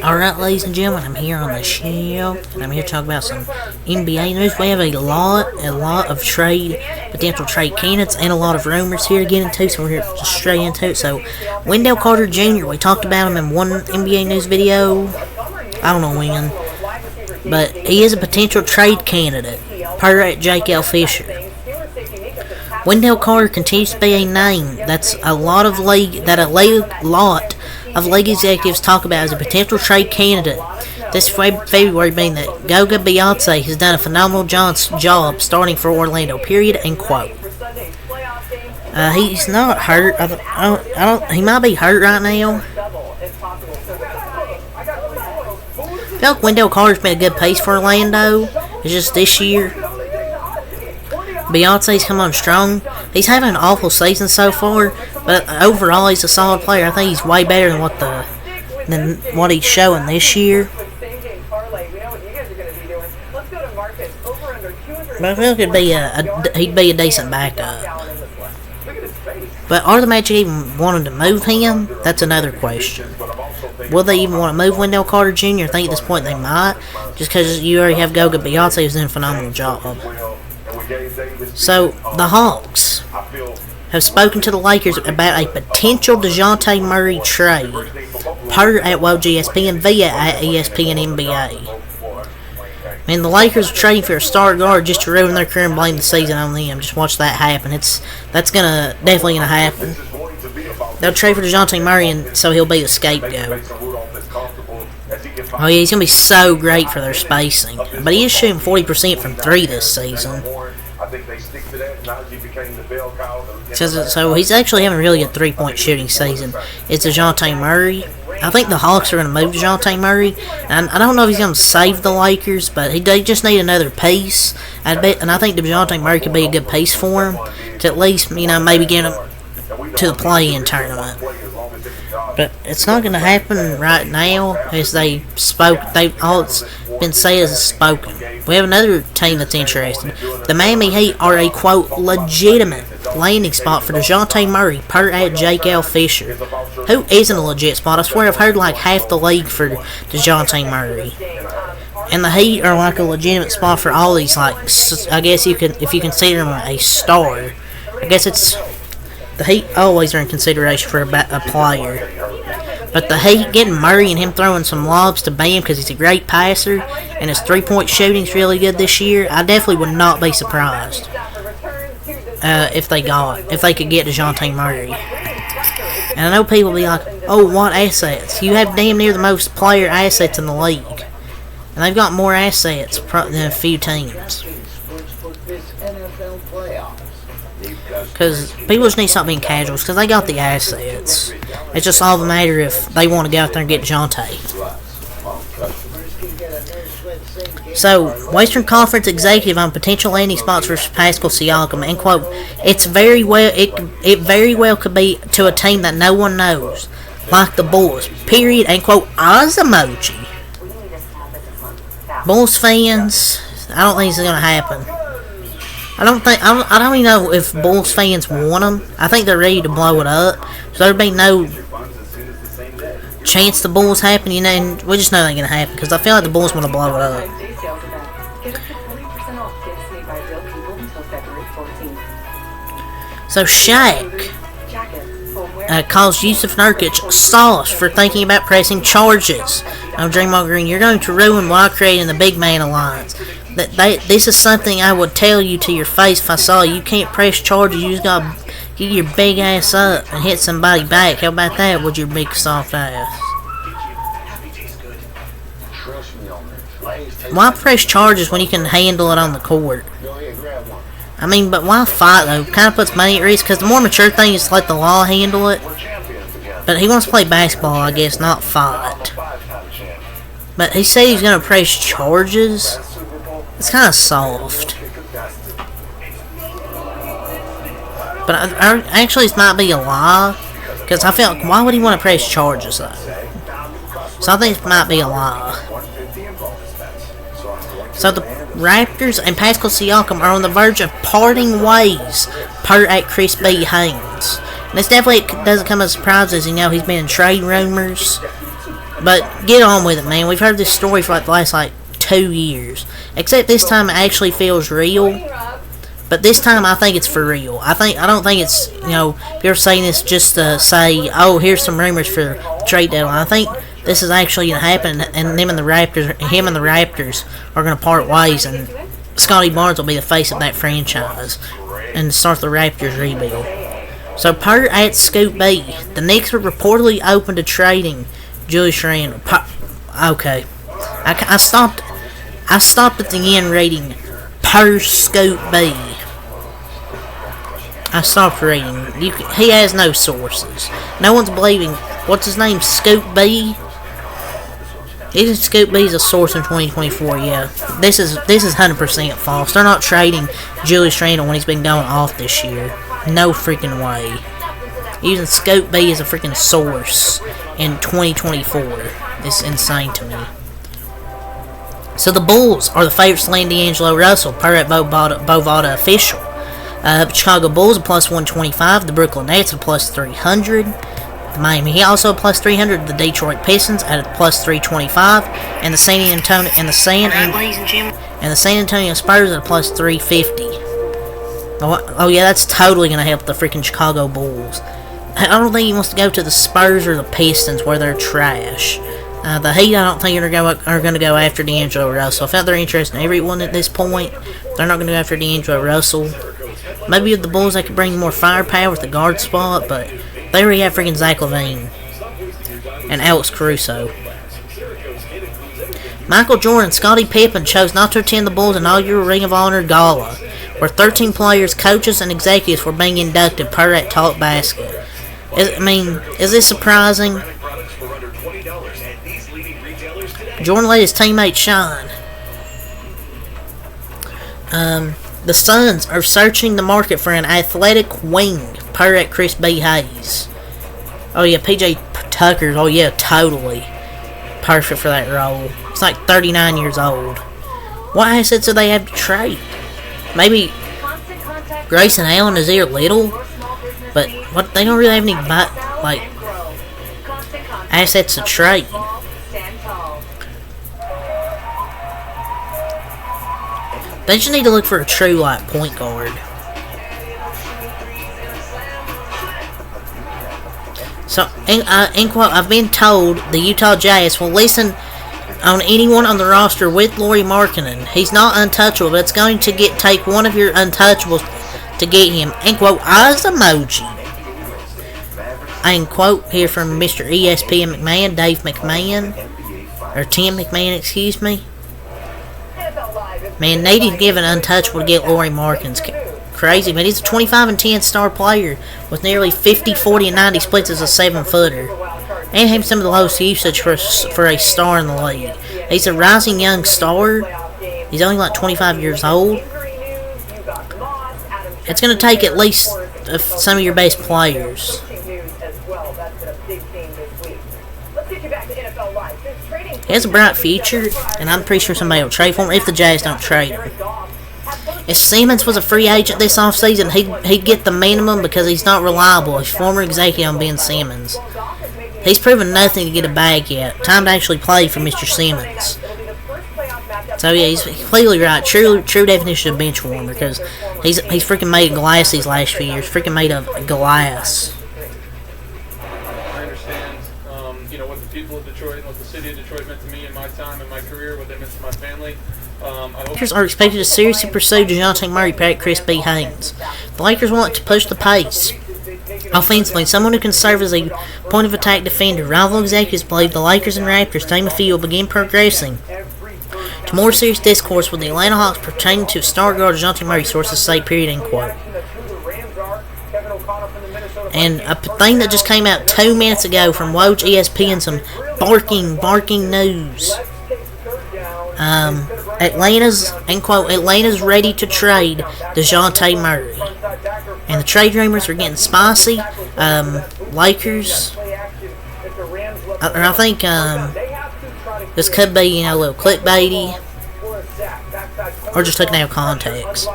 Alright, ladies and gentlemen, I'm here on the show, and I'm here to talk about some NBA news. We have a lot of potential trade candidates, and a lot of rumors here to get into, so we're here just straight into it. So, Wendell Carter Jr., we talked about him in one NBA news video, I don't know when, but he is a potential trade candidate, per Jake L. Fisher. Wendell Carter continues to be a name that's a lot of league executives talk about as a potential trade candidate. This February being that Goga Beyonce has done a phenomenal job starting for Orlando. Period. End quote. He's not hurt. He might be hurt right now. I feel like Wendell Carter's been a good piece for Orlando. It's just this year, Beyonce's come on strong. He's having an awful season so far, but overall he's a solid player. I think he's way better than what he's showing this year. But I feel like he'd be a decent backup. But are the Magic even wanting to move him? That's another question. Will they even want to move Wendell Carter Jr.? I think at this point they might, just because you already have Goga Beyonce who's doing a phenomenal job. So, the Hawks have spoken to the Lakers about a potential DeJounte Murray trade, per at Woj ESPN via at ESPN NBA. And the Lakers are trading for a star guard just to ruin their career and blame the season on them. Just watch that happen. That's definitely gonna happen. They'll trade for DeJounte Murray, and so he'll be the scapegoat. Oh yeah, he's gonna be so great for their spacing. But he is shooting 40% from 3 this season. So he's actually having a really good 3-point shooting season. It's DeJounte Murray. I think the Hawks are going to move DeJounte Murray. And I don't know if he's going to save the Lakers, but they just need another piece. And I think DeJounte Murray could be a good piece for him to at least, maybe get him to the play-in tournament. But it's not going to happen right now, as all it's been said is spoken. We have another team that's interested. The Miami Heat are a, quote, legitimate landing spot for DeJounte Murray, per at Jake L. Fisher. Who isn't a legit spot? I swear I've heard like half the league for DeJounte Murray. And the Heat are like a legitimate spot for all these, like, I guess if you consider them a star. I guess it's, the Heat always are in consideration for a player. But the Heat getting Murray and him throwing some lobs to Bam because he's a great passer and his 3-point shooting's really good this year, I definitely would not be surprised if they could get DeJounte Murray. And I know people be like, oh, what assets? You have damn near the most player assets in the league. And they've got more assets than a few teams. Because people just need something casuals, because they got the assets. It's just all the matter if they want to go out there and get DeJounte. So, Western Conference executive on potential landing spots for Pascal Siakam, and quote, it very well could be to a team that no one knows, like the Bulls. Period. And quote, Oz emoji. Bulls fans, I don't think it's gonna happen. I don't even know if Bulls fans want them. I think they're ready to blow it up. So there'd be no chance the Bulls happen, and we just know it ain't gonna happen because I feel like the Bulls want to blow it up. So Shaq calls Yusuf Nurkic sauce for thinking about pressing charges. Now, Draymond Green, you're going to ruin while creating the big man alliance. This is something I would tell you to your face if I saw you. You can't press charges. You just gotta get your big ass up and hit somebody back. How about that with your big soft ass? Why press charges when you can handle it on the court? I mean, but why fight though? Kind of puts money at risk, because the more mature thing is to let the law handle it. But he wants to play basketball, I guess, not fight. But he said he's going to press charges. It's kind of soft. But actually, this might be a lie. Because I feel like, why would he want to press charges, though? So I think it might be a lie. So the Raptors and Pascal Siakam are on the verge of parting ways, per at Chris B. Haynes. And this definitely doesn't come as a surprise, as he's been in trade rumors. But get on with it, man. We've heard this story for the last 2 years. Except this time it actually feels real. But this time I think it's for real. I don't think it's, you're saying this just to say, oh, here's some rumors for the trade deadline. I think this is actually going to happen, and him and the Raptors are going to part ways, and Scotty Barnes will be the face of that franchise and start the Raptors rebuild. So per at Scoop B, the Knicks were reportedly open to trading Julius Randle. Okay, I stopped at the end reading per Scoop B. I stopped reading. He has no sources. No one's believing. What's his name? Scoop B. Isn't Scoop B's a source in 2024? Yeah. This is 100% false. They're not trading Julius Randle when he's been going off this year. No freaking way. Using Scoop B as a freaking source in 2024 is insane to me. So the Bulls are the favorites to land D'Angelo Russell per at Bovada official. Chicago Bulls are plus 125. The Brooklyn Nets are plus 300. The Miami Heat also plus 300. The Detroit Pistons at a plus 325, and the San Antonio Spurs at a plus 350. Oh yeah, that's totally gonna help the freaking Chicago Bulls. I don't think he wants to go to the Spurs or the Pistons where they're trash. The Heat, I don't think are going to go after D'Angelo Russell. I found they're interested in everyone at this point. They're not going to go after D'Angelo Russell. Maybe with the Bulls, they could bring more firepower with the guard spot, but they already have freaking Zach LaVine and Alex Caruso. Michael Jordan and Scottie Pippen chose not to attend the Bulls' inaugural Ring of Honor Gala, where 13 players, coaches, and executives were being inducted per at Talk Basket. Is this surprising? Jordan let his teammates shine. The Suns are searching the market for an athletic wing per at Chris B. Hayes. Oh yeah, PJ Tucker. Oh yeah, totally perfect for that role. It's 39 years old. What assets do they have to trade? Maybe Grayson Allen is here little, but what they don't really have any assets to trade. They just need to look for a true point guard. So, in quote, I've been told the Utah Jazz will listen on anyone on the roster with Lauri Markkanen. He's not untouchable, but it's going to take one of your untouchables to get him. End quote, eyes emoji. I end quote here from Mr. ESPN McMahon, Dave McMahon, or Tim McMahon, excuse me. Man, they didn't give an untouchable to get Lauri Markkanen's crazy, but he's a 25 and 10 star player with nearly 50, 40, and 90 splits as a 7-footer. And having some of the lowest usage for a star in the league. He's a rising young star. He's only 25 years old. It's going to take at least some of your best players. He has a bright future, and I'm pretty sure somebody will trade for him if the Jazz don't trade him. If Simmons was a free agent this offseason, he'd get the minimum because he's not reliable. He's former executive on Ben Simmons. He's proven nothing to get a bag yet. Time to actually play for Mr. Simmons. So yeah, he's completely right. True definition of bench warmer, because he's freaking made of glass these last few years. Freaking made of glass. I understand, what the people of Detroit and what the city of Detroit meant to me in my time and my career, what they meant to my family. Lakers are expected to seriously pursue DeJounte Murray, Pat Chris B. Haynes. The Lakers want to push the pace. Offensively, someone who can serve as a point of attack defender. Rival executives believe the Lakers and Raptors, team of few, will begin progressing to more serious discourse with the Atlanta Hawks pertaining to star guard DeJounte Murray, sources say, period, end quote. And a thing that just came out 2 minutes ago from Woj ESPN, some barking news. Atlanta's ready to trade DeJounte Murray. And the trade rumors are getting spicy. Lakers, I think this could be, a little clickbaity, or just taken out of context.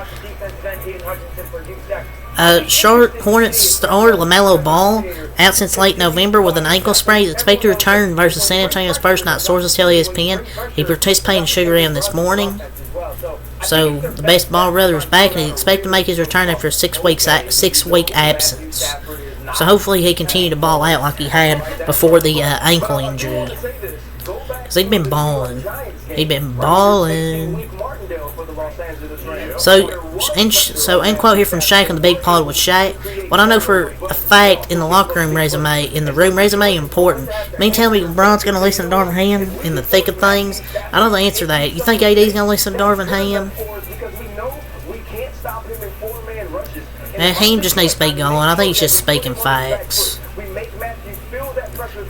Charlotte Hornets star LaMelo Ball, out since late November with an ankle sprain, is expected to return versus San Antonio Spurs tonight. Sources tell ESPN he participated in shoot-around this morning. So the best ball brother is back, and he's expected to make his return after a 6-week absence. So hopefully he continue to ball out like he had before the ankle injury. Because he'd been balling. He'd been balling. So end quote here from Shaq on the Big Pod with Shaq. What I know for a fact in the locker room resume, important. Me tell me LeBron's going to listen to Darvin Ham in the thick of things? I know the answer to that. You think AD's going to listen to Darvin Ham? Man, Ham just needs to be going. I think he's just speaking facts.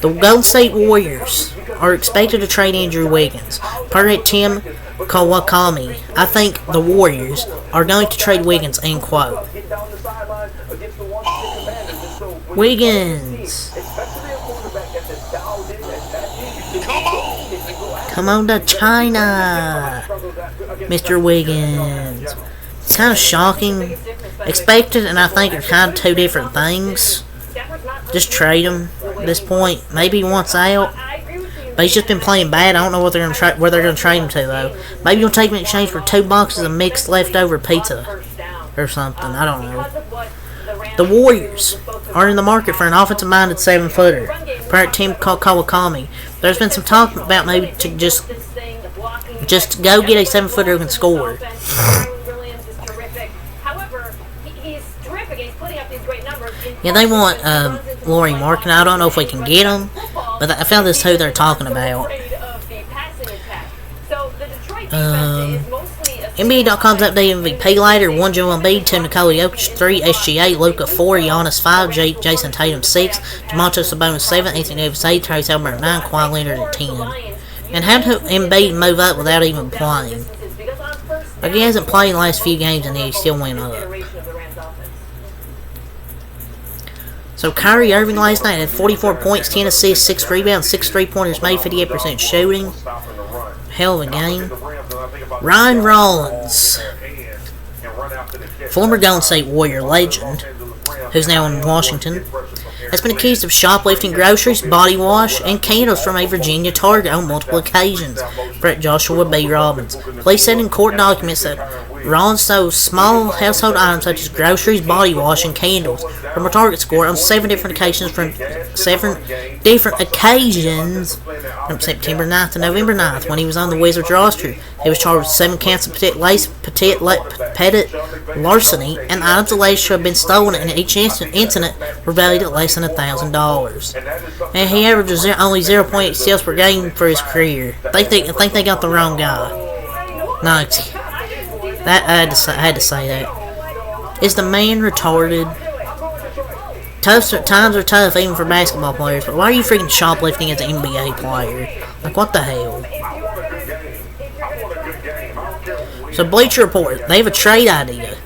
The Golden State Warriors are expected to trade Andrew Wiggins. Per Tim Kawakami, I think the Warriors are going to trade Wiggins, end quote. Wiggins. Come on to China, Mr. Wiggins. It's kind of shocking. Expected and I think are kind of two different things. Just trade him at this point. Maybe he wants out. But he's just been playing bad. I don't know what they're gonna where they're gonna trade him to though. Maybe you'll take him in exchange for 2 boxes of mixed leftover pizza or something. I don't know. The Warriors are in the market for an offensive-minded 7-footer. Per Tim Kawakami. There's been some talk about maybe to just go get a 7-footer who can score. Yeah, they want Lauri Markkanen. I don't know if we can get him, but I found this who they're talking about. NBA.com's updated MVP later. 1 Joel Embiid, 2 Nikola Jokic, 3 SGA, Luka 4, Giannis 5, Jason Tatum 6, Domantas Sabonis 7, Anthony Davis 8, Tyrese Haliburton 9, Kawhi Leonard at 10. And how did Embiid move up without even playing? Like he hasn't played in the last few games and he still went up. So Kyrie Irving last night had 44 points, 10 assists, 6 rebounds, 6 3-pointers made, 58% shooting. Hell of a game. Ryan Rollins, former Golden State Warrior legend, who's now in Washington, has been accused of shoplifting groceries, body wash, and candles from a Virginia Target on multiple occasions. Brett Joshua B. Robbins. Police said in court documents that Rollins stole small household items such as groceries, body wash, and candles from a Target store on 7 different occasions from September 9th to November 9th when he was on the Wizards roster. He was charged with 7 counts of petty larceny, and items alleged to have been stolen in each incident were valued at less than $1,000. And he averages only 0.8 steals per game for his career. I think they got the wrong guy. No, I had to say that. Is the man retarded? Times are tough even for basketball players, but why are you freaking shoplifting as an NBA player? Like, what the hell? So, Bleacher Report, they have a trade idea.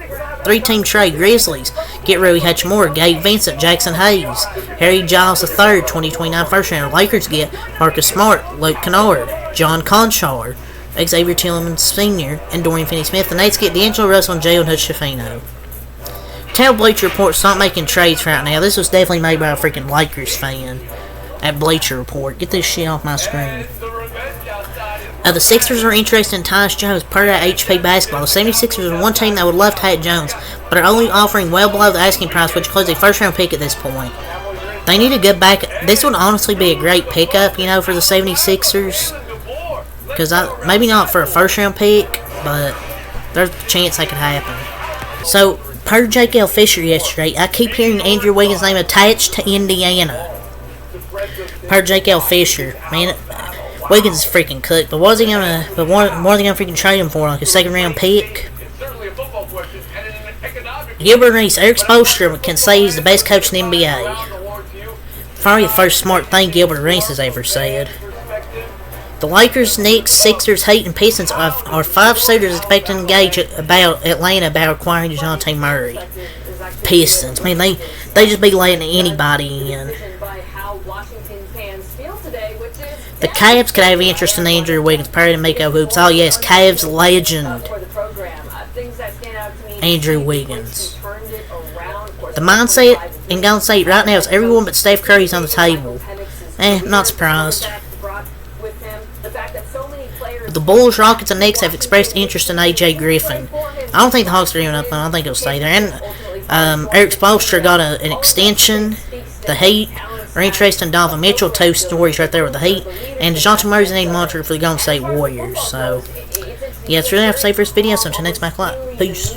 3-team trade. Grizzlies get Rui Hachimura, Gabe Vincent, Jackson Hayes, Harry Giles III, 2029 first rounder. Lakers get Marcus Smart, Luke Kennard, John Conchar, Xavier Tillman Sr., and Dorian Finney-Smith. The Nets get D'Angelo Russell and Jalen Hood-Schifino. Tell Bleacher Report stop making trades right now. This was definitely made by a freaking Lakers fan at Bleacher Report. Get this shit off my screen. The Sixers are interested in Tyus Jones per HP Basketball. The 76ers are one team that would love to have Jones, but are only offering well below the asking price, which includes a first-round pick at this point. They need to get back. This would honestly be a great pickup, for the 76ers. Because maybe not for a first-round pick, but there's a chance that could happen. So, per Jake L. Fisher yesterday, I keep hearing Andrew Wiggins' name attached to Indiana. Per Jake L. Fisher, man, Wiggins is freaking cooked. But what are they gonna freaking trade him for? Like a second-round pick? Gilbert Arenas, Eric Spoelstra can say he's the best coach in the NBA. Probably the first smart thing Gilbert Arenas has ever said. The Lakers, Knicks, Sixers, Heat, and Pistons are 5 suitors expected to engage about Atlanta about acquiring DeJounte Murray. Pistons, man, they just be letting anybody in. The Cavs could have interest in Andrew Wiggins, Perry and Miko Hoops. Oh yes, Cavs legend Andrew Wiggins. The mindset in Golden State right now is everyone but Steph Curry's on the table. Not surprised. But the Bulls, Rockets, and Knicks have expressed interest in AJ Griffin. I don't think the Hawks are giving up on him. I think he'll stay there. And Eric Spoelstra got an extension. The Heat are interested in Donovan Mitchell. Two stories right there with the Heat. And DeJounte Murray's a need monitor for the Golden State Warriors. So, yeah, that's really all I have to say for this video. So until next time, peace.